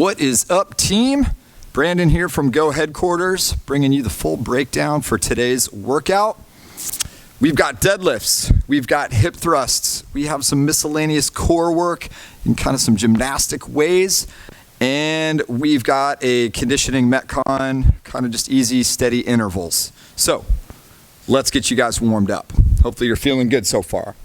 What is up, team? Brandon here from Go Headquarters, bringing you the full breakdown for today's workout. We've got deadlifts, we've got hip thrusts, we have some miscellaneous core work in kind of some gymnastic ways, and we've got a conditioning Metcon, kind of just easy, steady intervals. So let's get you guys warmed up. Hopefully you're feeling good so far.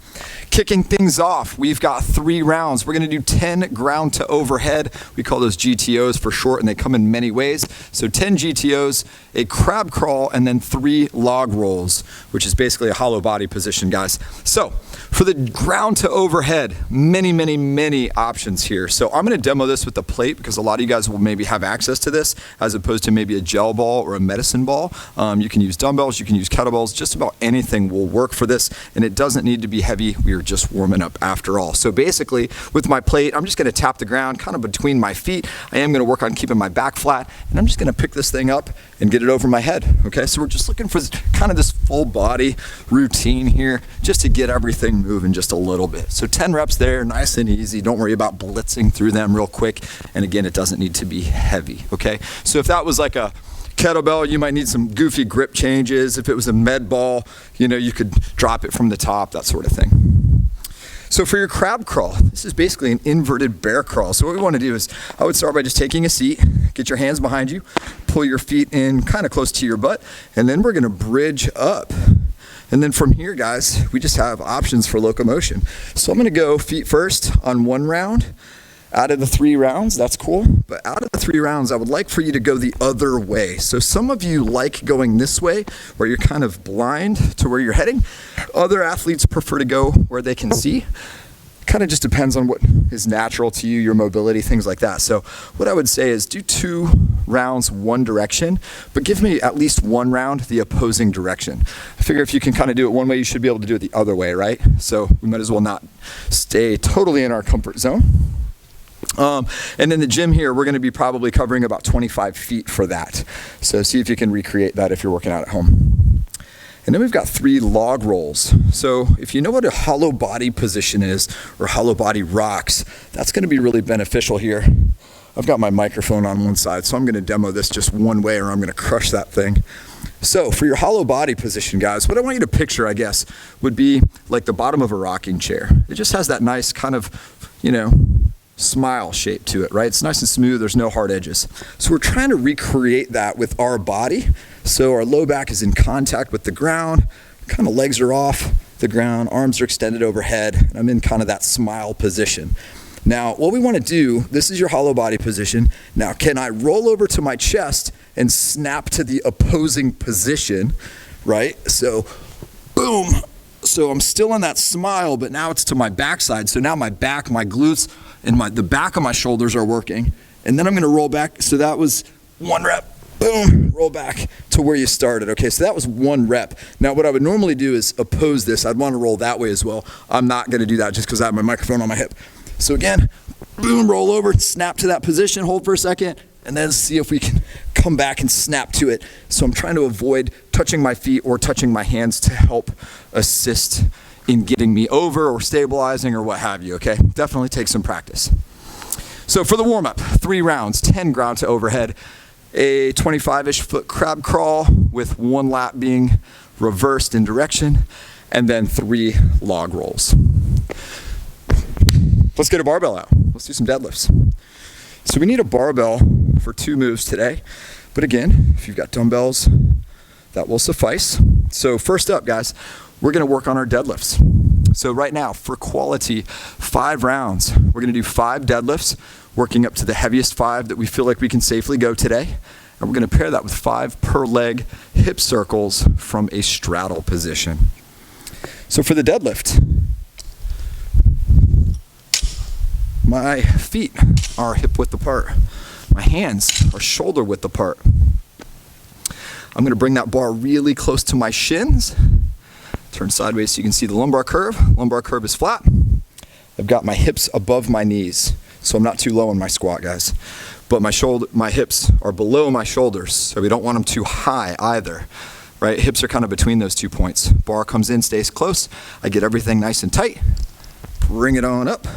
Kicking things off, we've got 3 rounds. We're going to do 10 ground to overhead. We call those GTOs for short, and they come in many ways. So 10 GTOs, a crab crawl, and then 3 log rolls, which is basically a hollow body position, guys. So for the ground to overhead, many options here. So I'm going to demo this with the plate because a lot of you guys will maybe have access to this as opposed to maybe a gel ball or a medicine ball. You can use dumbbells, you can use kettlebells, just about anything will work for this, and it doesn't need to be heavy. We are just warming up after all. So basically with my plate, I'm just going to tap the ground kind of between my feet. I am going to work on keeping my back flat, and I'm just going to pick this thing up and get it over my head. Okay, so we're just looking for kind of this full body routine here just to get everything moving just a little bit. So 10 reps there, nice and easy. Don't worry about blitzing through them real quick. And again, it doesn't need to be heavy. Okay, so if that was like a kettlebell, you might need some goofy grip changes. If it was a med ball, you know, you could drop it from the top, that sort of thing. So for your crab crawl, this is basically an inverted bear crawl. So what we want to do is, I would start by just taking a seat, get your hands behind you, pull your feet in kind of close to your butt, and then we're going to bridge up. And then from here, guys, we just have options for locomotion. So I'm going to go feet first on 1 round. Out of the 3 rounds, that's cool, but out of the 3 rounds, I would like for you to go the other way. So some of you like going this way, where you're kind of blind to where you're heading. Other athletes prefer to go where they can see. Kind of just depends on what is natural to you, your mobility, things like that. So what I would say is do 2 rounds one direction, but give me at least 1 round the opposing direction. I figure if you can kind of do it one way, you should be able to do it the other way, right? So we might as well not stay totally in our comfort zone. And in the gym here, we're going to be probably covering about 25 feet for that. So see if you can recreate that if you're working out at home. And then we've got 3 log rolls. So if you know what a hollow body position is, or hollow body rocks, that's going to be really beneficial here. I've got my microphone on one side, so I'm going to demo this just one way, or I'm going to crush that thing. So for your hollow body position, guys, what I want you to picture, I guess, would be like the bottom of a rocking chair. It just has that nice kind of, you know, smile shape to it, right? It's nice and smooth, there's no hard edges. So we're trying to recreate that with our body. So our low back is in contact with the ground, kind of legs are off the ground, arms are extended overhead, and I'm in kind of that smile position. Now, what we want to do, this is your hollow body position. Now, can I roll over to my chest and snap to the opposing position, right? So, boom. So I'm still in that smile, but now it's to my backside. So now my back, my glutes, and the back of my shoulders are working. And then I'm going to roll back. So that was 1 rep. Boom, roll back to where you started. Okay, so that was 1 rep. Now what I would normally do is oppose this. I'd want to roll that way as well. I'm not going to do that just because I have my microphone on my hip. So again, boom, roll over, snap to that position, hold for a second, and then see if we can come back and snap to it. So I'm trying to avoid touching my feet or touching my hands to help assist in getting me over or stabilizing or what have you, okay? Definitely take some practice. So for the warm-up, 3 rounds, 10 ground to overhead, a 25-ish foot crab crawl with 1 lap being reversed in direction, and then 3 log rolls. Let's get a barbell out. Let's do some deadlifts. So we need a barbell for 2 moves today. But again, if you've got dumbbells, that will suffice. So first up, guys, we're going to work on our deadlifts. So right now, for quality, 5 rounds. We're going to do 5 deadlifts, working up to the heaviest 5 that we feel like we can safely go today. And we're going to pair that with 5 per leg hip circles from a straddle position. So for the deadlift, my feet are hip width apart. My hands are shoulder width apart. I'm going to bring that bar really close to my shins. Turn sideways so you can see the lumbar curve. Lumbar curve is flat. I've got my hips above my knees, so I'm not too low in my squat, guys. But my hips are below my shoulders, so we don't want them too high either. Right? Hips are kind of between those 2 points. Bar comes in, stays close. I get everything nice and tight. Bring it on up.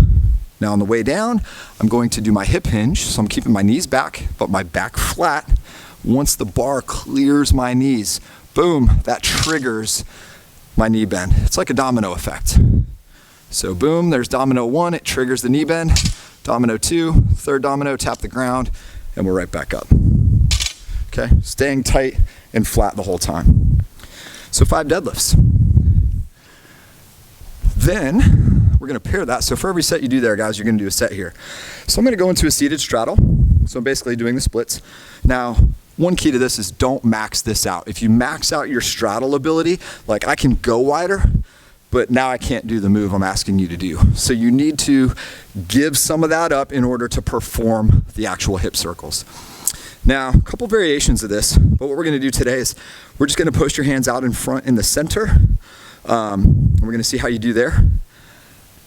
Now on the way down, I'm going to do my hip hinge. So I'm keeping my knees back, but my back flat. Once the bar clears my knees, boom, that triggers my knee bend. It's like a domino effect. So boom, there's domino 1, it triggers the knee bend. Domino 2, third domino, tap the ground, and we're right back up. Okay, staying tight and flat the whole time. So 5 deadlifts. Then we're gonna pair that. So for every set you do there, guys, you're gonna do a set here. So I'm gonna go into a seated straddle. So I'm basically doing the splits. Now, one key to this is don't max this out. If you max out your straddle ability, like I can go wider, but now I can't do the move I'm asking you to do. So you need to give some of that up in order to perform the actual hip circles. Now, a couple variations of this, but what we're gonna do today is we're just gonna post your hands out in front in the center. We're gonna see how you do there.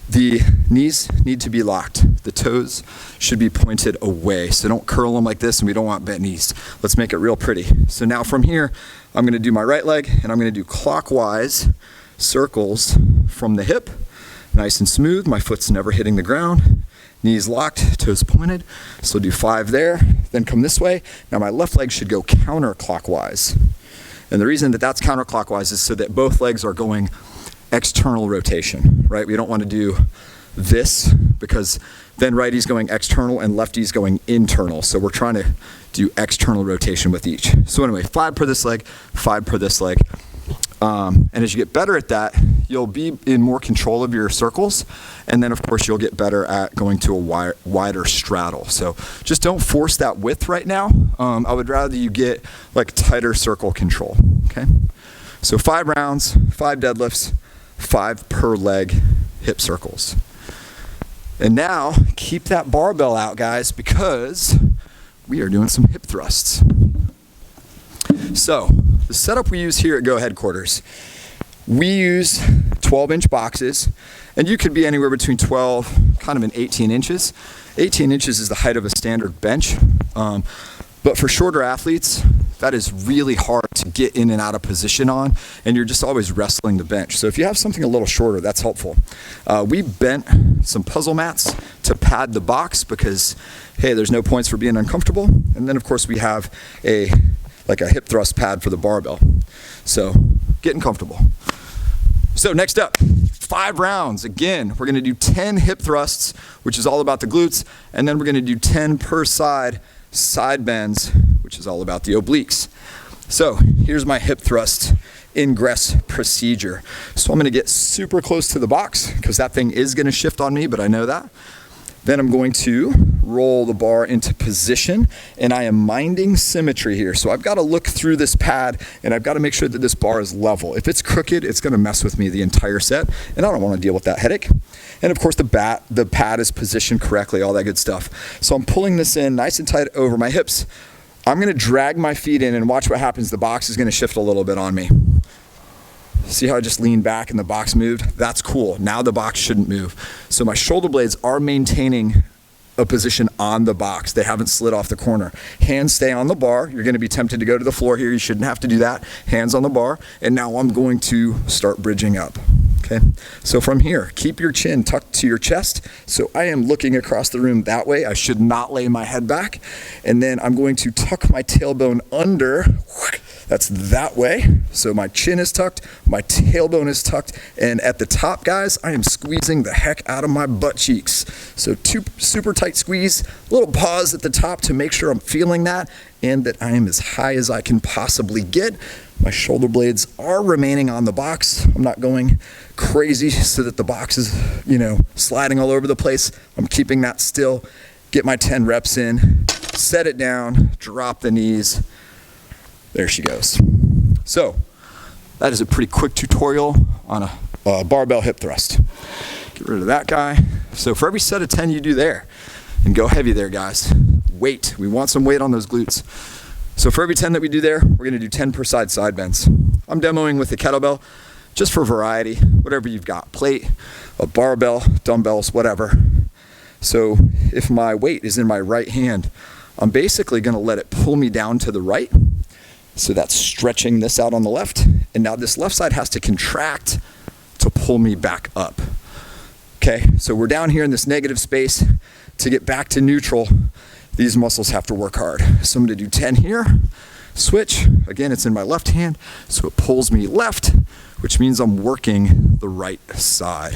The knees need to be locked. The toes should be pointed away. So don't curl them like this, and we don't want bent knees. Let's make it real pretty. So now from here, I'm gonna do my right leg, and I'm gonna do clockwise circles from the hip, nice and smooth. My foot's never hitting the ground. Knees locked, toes pointed. So do 5 there, then come this way. Now my left leg should go counterclockwise. And the reason that that's counterclockwise is so that both legs are going external rotation, right? We don't want to do this because then righty's going external and lefty's going internal. So we're trying to do external rotation with each. So anyway, 5 per this leg, 5 per this leg. And as you get better at that, you'll be in more control of your circles. And then of course you'll get better at going to a wider straddle. So just don't force that width right now. I would rather you get like tighter circle control, okay? So 5 rounds, 5 deadlifts, 5 per leg hip circles. And now keep that barbell out, guys, because we are doing some hip thrusts. So the setup we use here at Go Headquarters, we use 12-inch boxes, and you could be anywhere between 12, kind of an 18 inches. 18 inches is the height of a standard bench, but for shorter athletes, that is really hard to get in and out of position on, and you're just always wrestling the bench. So if you have something a little shorter, that's helpful. We bent some puzzle mats to pad the box because, hey, there's no points for being uncomfortable. And then of course we have like a hip thrust pad for the barbell. So getting comfortable. So next up, 5 rounds. Again, we're gonna do 10 hip thrusts, which is all about the glutes, and then we're gonna do 10 per side bends, which is all about the obliques. So here's my hip thrust ingress procedure. So I'm gonna get super close to the box because that thing is gonna shift on me, but I know that. Then I'm going to roll the bar into position, and I am minding symmetry here. So I've got to look through this pad, and I've got to make sure that this bar is level. If it's crooked, it's going to mess with me the entire set, and I don't want to deal with that headache. And of course the pad is positioned correctly, all that good stuff. So I'm pulling this in nice and tight over my hips. I'm going to drag my feet in and watch what happens. The box is going to shift a little bit on me. See how I just leaned back and the box moved? That's cool. Now the box shouldn't move. So my shoulder blades are maintaining a position on the box. They haven't slid off the corner. Hands stay on the bar. You're going to be tempted to go to the floor here. You shouldn't have to do that. Hands on the bar. And now I'm going to start bridging up. Okay. So from here, keep your chin tucked to your chest. So I am looking across the room that way. I should not lay my head back. And then I'm going to tuck my tailbone under. That's that way. So my chin is tucked, my tailbone is tucked, and at the top, guys, I am squeezing the heck out of my butt cheeks. So super tight squeeze, a little pause at the top to make sure I'm feeling that and that I am as high as I can possibly get. My shoulder blades are remaining on the box. I'm not going crazy so that the box is, sliding all over the place. I'm keeping that still. Get my 10 reps in, set it down, drop the knees. There she goes. So that is a pretty quick tutorial on a barbell hip thrust. Get rid of that guy. So for every set of 10 you do there, and go heavy there, guys. Weight, we want some weight on those glutes. So for every 10 that we do there, we're gonna do 10 per side bends. I'm demoing with a kettlebell, just for variety, whatever you've got. Plate, a barbell, dumbbells, whatever. So if my weight is in my right hand, I'm basically gonna let it pull me down to the right. So that's stretching this out on the left. And now this left side has to contract to pull me back up. Okay, so we're down here in this negative space. To get back to neutral, these muscles have to work hard. So I'm gonna do 10 here, switch. Again, it's in my left hand, so it pulls me left, which means I'm working the right side.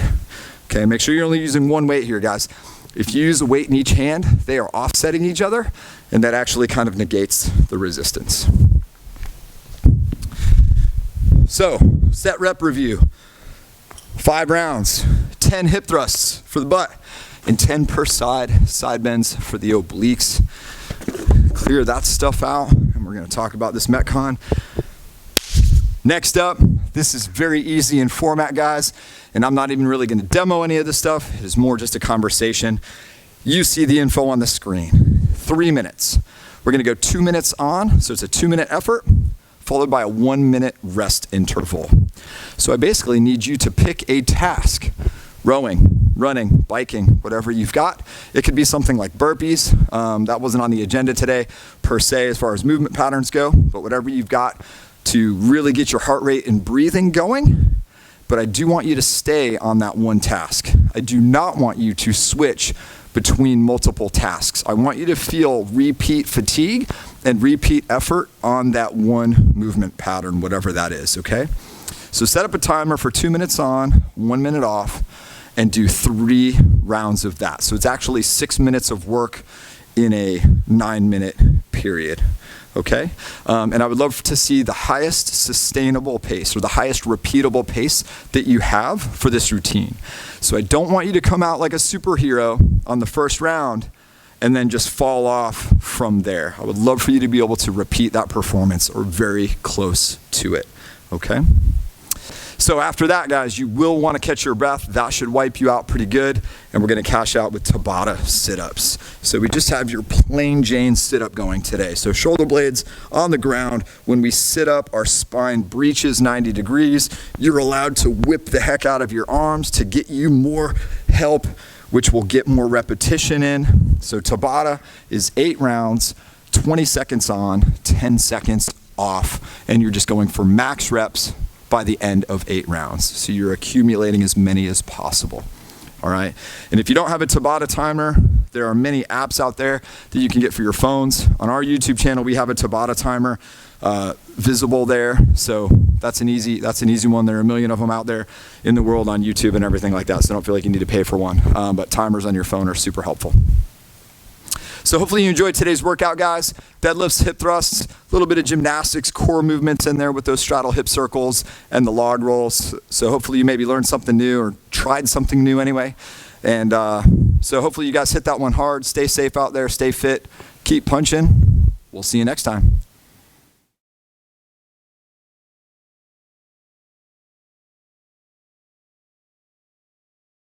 Okay, make sure you're only using one weight here, guys. If you use a weight in each hand, they are offsetting each other, and that actually kind of negates the resistance. So, set rep review. 5 rounds, 10 hip thrusts for the butt, and 10 per side bends for the obliques. Clear that stuff out, and we're gonna talk about this Metcon. Next up, this is very easy in format, guys, and I'm not even really gonna demo any of this stuff. It is more just a conversation. You see the info on the screen. 3 minutes. We're gonna go 2 minutes on, so it's a 2-minute effort, followed by a 1-minute rest interval. So I basically need you to pick a task. Rowing, running, biking, whatever you've got. It could be something like burpees. That wasn't on the agenda today per se as far as movement patterns go, but whatever you've got to really get your heart rate and breathing going. But I do want you to stay on that one task. I do not want you to switch between multiple tasks. I want you to feel repeat fatigue and repeat effort on that one movement pattern, whatever that is, okay? So set up a timer for 2 minutes on, 1 minute off, and do 3 rounds of that. So it's actually 6 minutes of work in a 9-minute period, okay? And I would love to see the highest sustainable pace or the highest repeatable pace that you have for this routine. So I don't want you to come out like a superhero on the first round and then just fall off from there. I would love for you to be able to repeat that performance or very close to it, okay? So after that, guys, you will want to catch your breath. That should wipe you out pretty good. And we're going to cash out with Tabata sit-ups. So we just have your plain Jane sit-up going today. So shoulder blades on the ground. When we sit up, our spine breaches 90 degrees. You're allowed to whip the heck out of your arms to get you more help, which will get more repetition in. So Tabata is 8 rounds, 20 seconds on, 10 seconds off. And you're just going for max reps by the end of 8 rounds. So you're accumulating as many as possible. All right. And if you don't have a Tabata timer, there are many apps out there that you can get for your phones. On our YouTube channel, we have a Tabata timer visible there. So that's an easy one. There are a million of them out there in the world on YouTube and everything like that. So don't feel like you need to pay for one. But timers on your phone are super helpful. So hopefully you enjoyed today's workout, guys. Deadlifts, hip thrusts, a little bit of gymnastics, core movements in there with those straddle hip circles and the log rolls. So hopefully you maybe learned something new or tried something new anyway. And so hopefully you guys hit that one hard. Stay safe out there, stay fit, keep punching. We'll see you next time.